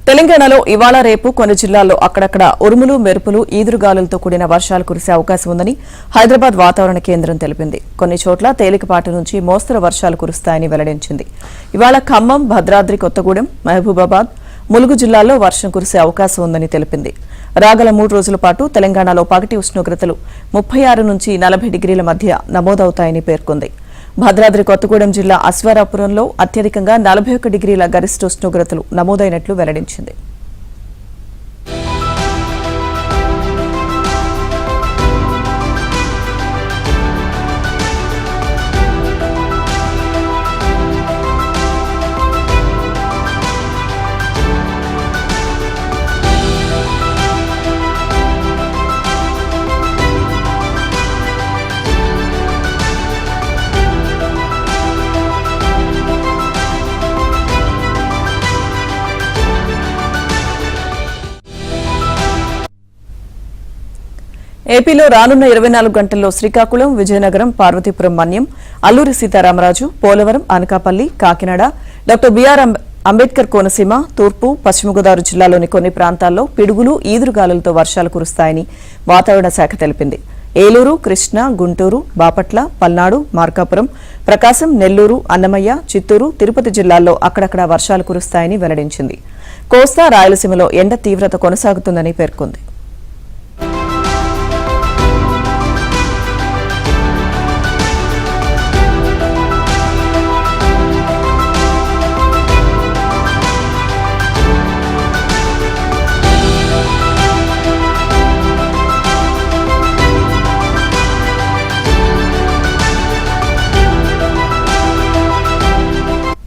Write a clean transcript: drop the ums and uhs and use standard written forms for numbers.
తెలంగాణలో ఇవాళ రేపు కొన్ని జిల్లాల్లో అక్కడక్కడ ఉరుములు మెరుపులు ఈదురుగాలులతో కూడిన వర్షాలు కురిసే అవకాశం ఉందని హైదరాబాద్ వాతావరణ కేంద్రం తెలిపింది. కొన్ని చోట్ల తేలికపాటి నుంచి మోస్తరు వర్షాలు కురుస్తాయని వెల్లడించింది. ఇవాళ ఖమ్మం, భద్రాద్రి కొత్తగూడెం, మహబూబాబాద్, ములుగు జిల్లాల్లో వర్షం కురిసే అవకాశం ఉందని తెలిపింది. రాగల 3 రోజుల పాటు తెలంగాణలో పగటి ఉష్ణోగ్రతలు 36 నుంచి 40 డిగ్రీల మధ్య నమోదవుతాయని పేర్కొంది. భద్రాద్రి కొత్తగూడెం జిల్లా అశ్వారాపురంలో అత్యధికంగా 41 డిగ్రీల గరిష్ట ఉష్ణోగ్రతలు నమోదైనట్లు వెల్లడించింది. ఏపీలో రానున్న 24 గంటల్లో శ్రీకాకుళం, విజయనగరం, పార్వతీపురం మన్యం, అల్లూరి సీతారామరాజు, పోలవరం, అనకాపల్లి, కాకినాడ, డాక్టర్ బీఆర్ అంబేద్కర్ కోనసీమ, తూర్పు, పశ్చిమ గోదావరి జిల్లాలోని కొన్ని ప్రాంతాల్లో పిడుగులు, ఈదురుగాలులతో వర్షాలు కురుస్తాయని వాతావరణ శాఖ తెలిపింది. ఏలూరు, కృష్ణా, గుంటూరు, బాపట్ల, పల్నాడు, మార్కాపురం, ప్రకాశం, నెల్లూరు, అన్నమయ్య, చిత్తూరు, తిరుపతి జిల్లాల్లో అక్కడక్కడ వర్షాలు కురుస్తాయని వెల్లడించింది. కోస్తా, రాయలసీమలో ఎండ తీవ్రత కొనసాగుతుందని పేర్కొంది.